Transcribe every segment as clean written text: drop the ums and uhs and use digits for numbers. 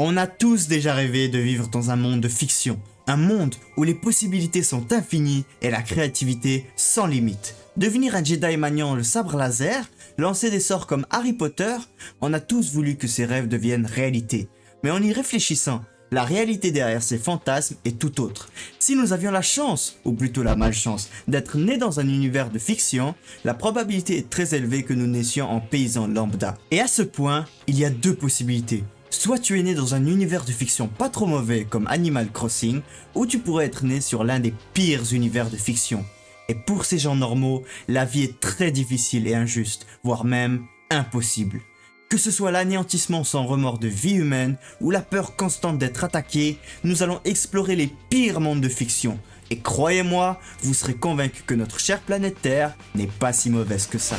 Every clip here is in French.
On a tous déjà rêvé de vivre dans un monde de fiction, un monde où les possibilités sont infinies et la créativité sans limite. Devenir un Jedi maniant le sabre laser, lancer des sorts comme Harry Potter, on a tous voulu que ces rêves deviennent réalité. Mais en y réfléchissant, la réalité derrière ces fantasmes est tout autre. Si nous avions la chance, ou plutôt la malchance, d'être nés dans un univers de fiction, la probabilité est très élevée que nous naissions en paysans lambda. Et à ce point, il y a deux possibilités. Soit tu es né dans un univers de fiction pas trop mauvais comme Animal Crossing, ou tu pourrais être né sur l'un des pires univers de fiction. Et pour ces gens normaux, la vie est très difficile et injuste, voire même impossible. Que ce soit l'anéantissement sans remords de vie humaine ou la peur constante d'être attaqué, nous allons explorer les pires mondes de fiction. Et croyez-moi, vous serez convaincus que notre chère planète Terre n'est pas si mauvaise que ça.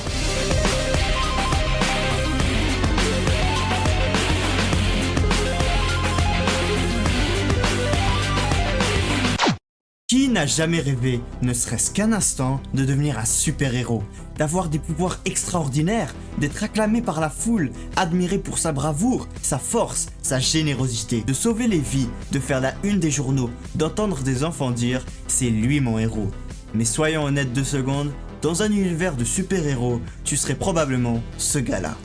Qui n'a jamais rêvé, ne serait-ce qu'un instant, de devenir un super-héros, d'avoir des pouvoirs extraordinaires, d'être acclamé par la foule, admiré pour sa bravoure, sa force, sa générosité, de sauver les vies, de faire la une des journaux, d'entendre des enfants dire « c'est lui mon héros ». Mais soyons honnêtes 2 secondes, dans un univers de super-héros, tu serais probablement ce gars-là.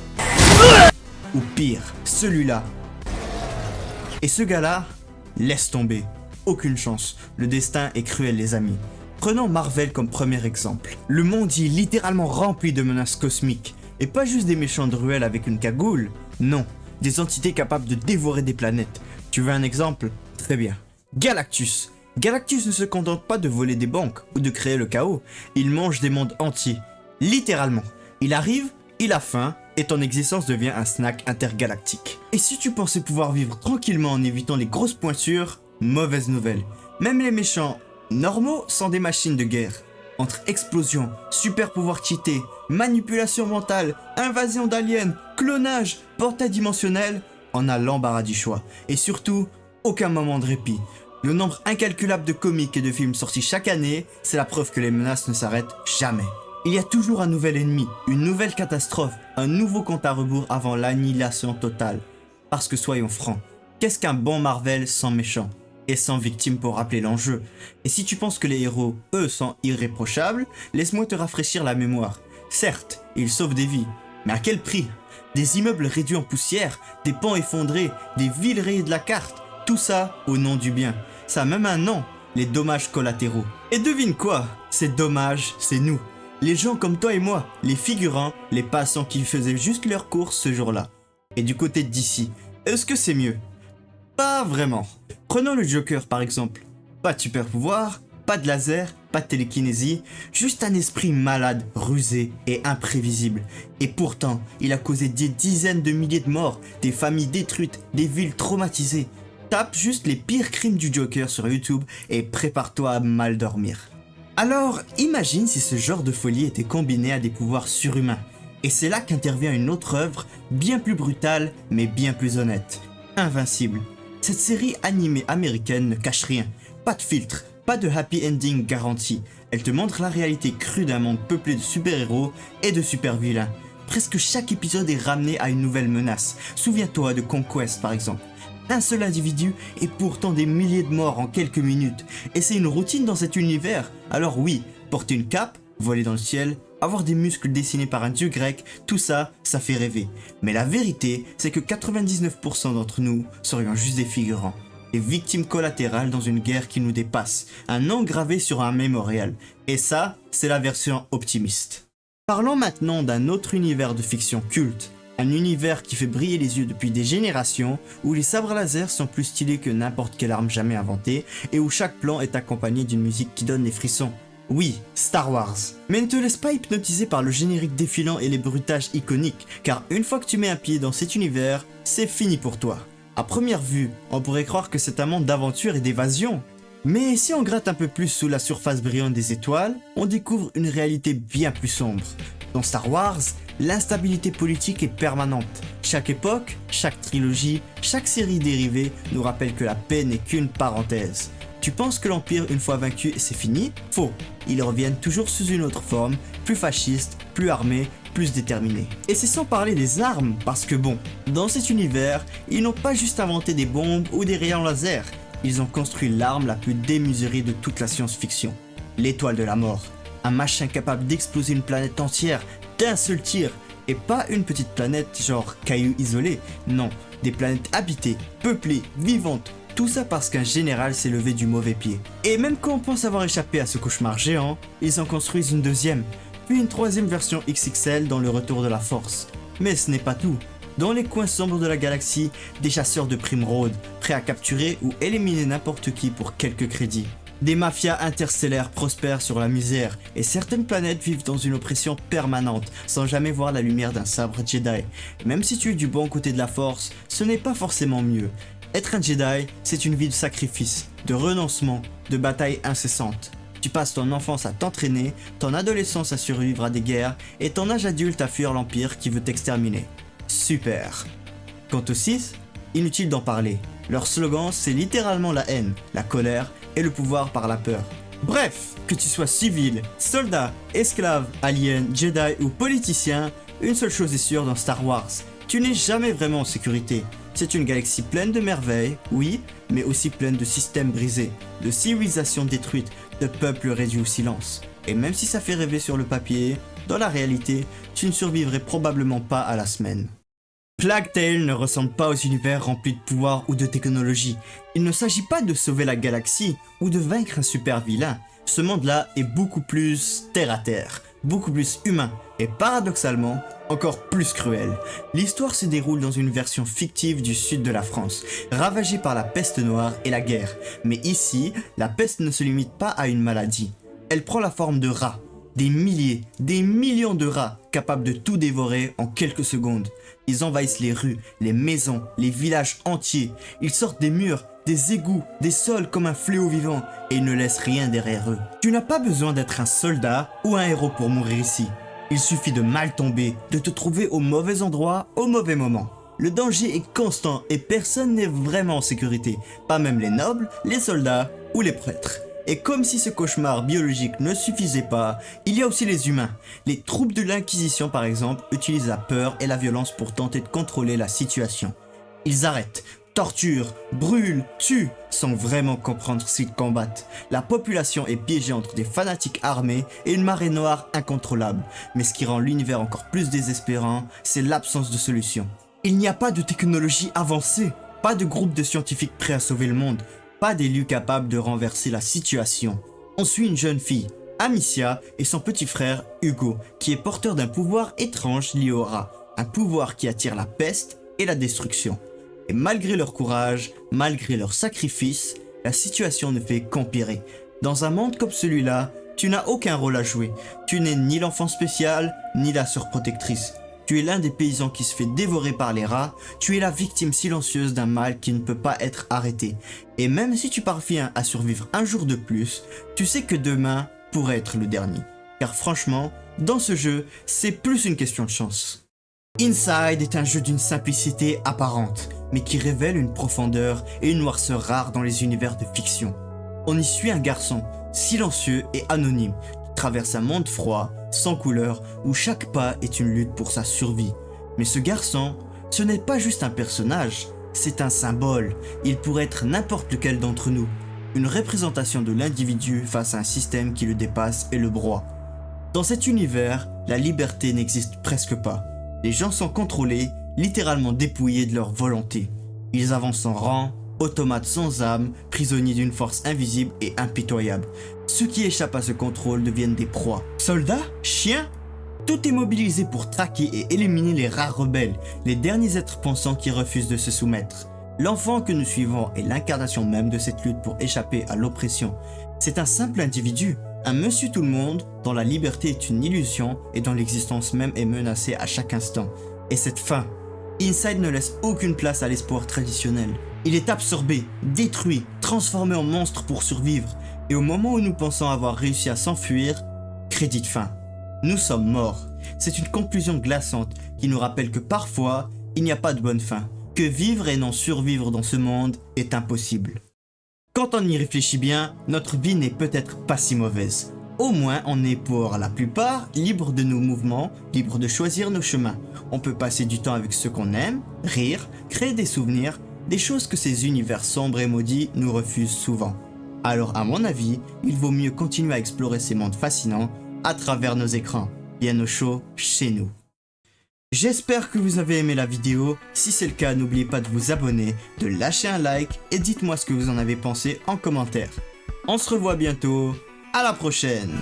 Ou pire, celui-là. Et ce gars-là, laisse tomber. Aucune chance, le destin est cruel les amis. Prenons Marvel comme premier exemple. Le monde y est littéralement rempli de menaces cosmiques. Et pas juste des méchants de ruelle avec une cagoule. Non, des entités capables de dévorer des planètes. Tu veux un exemple? Très bien. Galactus. Galactus ne se contente pas de voler des banques ou de créer le chaos. Il mange des mondes entiers. Littéralement. Il arrive, il a faim, et ton existence devient un snack intergalactique. Et si tu pensais pouvoir vivre tranquillement en évitant les grosses pointures, mauvaise nouvelle, même les méchants normaux sont des machines de guerre. Entre explosions, super pouvoirs cheatés, manipulation mentale, invasion d'aliens, clonage, portail dimensionnel, on a l'embarras du choix. Et surtout, aucun moment de répit. Le nombre incalculable de comics et de films sortis chaque année, c'est la preuve que les menaces ne s'arrêtent jamais. Il y a toujours un nouvel ennemi, une nouvelle catastrophe, un nouveau compte à rebours avant l'annihilation totale. Parce que soyons francs, qu'est-ce qu'un bon Marvel sans méchant? Et sans victime pour rappeler l'enjeu. Et si tu penses que les héros, eux, sont irréprochables, laisse-moi te rafraîchir la mémoire. Certes, ils sauvent des vies, mais à quel prix? Des immeubles réduits en poussière, des ponts effondrés, des villes rayées de la carte, tout ça au nom du bien. Ça a même un nom, les dommages collatéraux. Et devine quoi? Ces dommages, c'est nous. Les gens comme toi et moi, les figurants, les passants qui faisaient juste leurs courses ce jour-là. Et du côté de DC, est-ce que c'est mieux? Pas vraiment. Prenons le Joker par exemple. Pas de super pouvoir, pas de laser, pas de télékinésie, juste un esprit malade, rusé et imprévisible. Et pourtant, il a causé des dizaines de milliers de morts, des familles détruites, des villes traumatisées. Tape juste les pires crimes du Joker sur YouTube et prépare-toi à mal dormir. Alors, imagine si ce genre de folie était combiné à des pouvoirs surhumains. Et c'est là qu'intervient une autre œuvre, bien plus brutale, mais bien plus honnête. Invincible. Cette série animée américaine ne cache rien, pas de filtre, pas de happy ending garanti. Elle te montre la réalité crue d'un monde peuplé de super-héros et de super-vilains. Presque chaque épisode est ramené à une nouvelle menace. Souviens-toi de Conquest par exemple. Un seul individu et pourtant des milliers de morts en quelques minutes. Et c'est une routine dans cet univers. Alors oui, porter une cape, voler dans le ciel, avoir des muscles dessinés par un dieu grec, tout ça, ça fait rêver. Mais la vérité, c'est que 99% d'entre nous serions juste des figurants. Des victimes collatérales dans une guerre qui nous dépasse. Un nom gravé sur un mémorial. Et ça, c'est la version optimiste. Parlons maintenant d'un autre univers de fiction culte. Un univers qui fait briller les yeux depuis des générations, où les sabres laser sont plus stylés que n'importe quelle arme jamais inventée, et où chaque plan est accompagné d'une musique qui donne des frissons. Oui, Star Wars. Mais ne te laisse pas hypnotiser par le générique défilant et les bruitages iconiques, car une fois que tu mets un pied dans cet univers, c'est fini pour toi. À première vue, on pourrait croire que c'est un monde d'aventure et d'évasion. Mais si on gratte un peu plus sous la surface brillante des étoiles, on découvre une réalité bien plus sombre. Dans Star Wars, l'instabilité politique est permanente. Chaque époque, chaque trilogie, chaque série dérivée nous rappelle que la paix n'est qu'une parenthèse. Tu penses que l'Empire, une fois vaincu, c'est fini? Faux. Ils reviennent toujours sous une autre forme, plus fasciste, plus armé, plus déterminés. Et c'est sans parler des armes, parce que bon, dans cet univers, ils n'ont pas juste inventé des bombes ou des rayons laser, ils ont construit l'arme la plus démesurée de toute la science-fiction, l'étoile de la mort. Un machin capable d'exploser une planète entière d'un seul tir, et pas une petite planète genre caillou isolé, non, des planètes habitées, peuplées, vivantes, tout ça parce qu'un général s'est levé du mauvais pied. Et même quand on pense avoir échappé à ce cauchemar géant, ils en construisent une deuxième, puis une troisième version XXL dans le retour de la force. Mais ce n'est pas tout. Dans les coins sombres de la galaxie, des chasseurs de primes rôdent, prêts à capturer ou éliminer n'importe qui pour quelques crédits. Des mafias interstellaires prospèrent sur la misère et certaines planètes vivent dans une oppression permanente sans jamais voir la lumière d'un sabre Jedi. Même si tu es du bon côté de la force, ce n'est pas forcément mieux. Être un Jedi, c'est une vie de sacrifice, de renoncement, de bataille incessante. Tu passes ton enfance à t'entraîner, ton adolescence à survivre à des guerres et ton âge adulte à fuir l'Empire qui veut t'exterminer. Super. Quant aux Sith, inutile d'en parler. Leur slogan, c'est littéralement la haine, la colère et le pouvoir par la peur. Bref, que tu sois civil, soldat, esclave, alien, Jedi ou politicien, une seule chose est sûre dans Star Wars, tu n'es jamais vraiment en sécurité. C'est une galaxie pleine de merveilles, oui, mais aussi pleine de systèmes brisés, de civilisations détruites, de peuples réduits au silence. Et même si ça fait rêver sur le papier, dans la réalité, tu ne survivrais probablement pas à la semaine. Plague Tale ne ressemble pas aux univers remplis de pouvoir ou de technologie. Il ne s'agit pas de sauver la galaxie ou de vaincre un super vilain. Ce monde-là est beaucoup plus terre à terre, beaucoup plus humain et paradoxalement encore plus cruel. L'histoire se déroule dans une version fictive du sud de la France, ravagée par la peste noire et la guerre. Mais ici, la peste ne se limite pas à une maladie. Elle prend la forme de rats. Des milliers, des millions de rats capables de tout dévorer en quelques secondes. Ils envahissent les rues, les maisons, les villages entiers. Ils sortent des murs, des égouts, des sols comme un fléau vivant et ils ne laissent rien derrière eux. Tu n'as pas besoin d'être un soldat ou un héros pour mourir ici. Il suffit de mal tomber, de te trouver au mauvais endroit, au mauvais moment. Le danger est constant et personne n'est vraiment en sécurité, pas même les nobles, les soldats ou les prêtres. Et comme si ce cauchemar biologique ne suffisait pas, il y a aussi les humains. Les troupes de l'Inquisition par exemple utilisent la peur et la violence pour tenter de contrôler la situation. Ils arrêtent, torturent, brûlent, tuent, sans vraiment comprendre s'ils combattent. La population est piégée entre des fanatiques armés et une marée noire incontrôlable. Mais ce qui rend l'univers encore plus désespérant, c'est l'absence de solution. Il n'y a pas de technologie avancée, pas de groupe de scientifiques prêts à sauver le monde, pas d'élus capables de renverser la situation. On suit une jeune fille, Amicia, et son petit frère, Hugo, qui est porteur d'un pouvoir étrange lié au rat, un pouvoir qui attire la peste et la destruction. Et malgré leur courage, malgré leur sacrifice, la situation ne fait qu'empirer. Dans un monde comme celui-là, tu n'as aucun rôle à jouer. Tu n'es ni l'enfant spécial, ni la sœur protectrice. Tu es l'un des paysans qui se fait dévorer par les rats, tu es la victime silencieuse d'un mal qui ne peut pas être arrêté. Et même si tu parviens à survivre un jour de plus, tu sais que demain pourrait être le dernier. Car franchement, dans ce jeu, c'est plus une question de chance. Inside est un jeu d'une simplicité apparente, mais qui révèle une profondeur et une noirceur rares dans les univers de fiction. On y suit un garçon, silencieux et anonyme, qui traverse un monde froid, sans couleur, où chaque pas est une lutte pour sa survie. Mais ce garçon, ce n'est pas juste un personnage, c'est un symbole. Il pourrait être n'importe lequel d'entre nous. Une représentation de l'individu face à un système qui le dépasse et le broie. Dans cet univers, la liberté n'existe presque pas. Les gens sont contrôlés, littéralement dépouillés de leur volonté. Ils avancent en rang, automates sans âme, prisonniers d'une force invisible et impitoyable. Ceux qui échappent à ce contrôle deviennent des proies. Soldats? Chiens? Tout est mobilisé pour traquer et éliminer les rares rebelles, les derniers êtres pensants qui refusent de se soumettre. L'enfant que nous suivons est l'incarnation même de cette lutte pour échapper à l'oppression. C'est un simple individu, un monsieur tout le monde, dont la liberté est une illusion et dont l'existence même est menacée à chaque instant. Et cette fin, Inside ne laisse aucune place à l'espoir traditionnel. Il est absorbé, détruit, transformé en monstre pour survivre. Et au moment où nous pensons avoir réussi à s'enfuir, crédit de fin. Nous sommes morts. C'est une conclusion glaçante qui nous rappelle que parfois, il n'y a pas de bonne fin. Que vivre et non survivre dans ce monde est impossible. Quand on y réfléchit bien, notre vie n'est peut-être pas si mauvaise. Au moins, on est pour la plupart libre de nos mouvements, libre de choisir nos chemins. On peut passer du temps avec ceux qu'on aime, rire, créer des souvenirs, des choses que ces univers sombres et maudits nous refusent souvent. Alors à mon avis, il vaut mieux continuer à explorer ces mondes fascinants à travers nos écrans, bien au chaud chez nous. J'espère que vous avez aimé la vidéo. Si c'est le cas, n'oubliez pas de vous abonner, de lâcher un like et dites-moi ce que vous en avez pensé en commentaire. On se revoit bientôt. À la prochaine!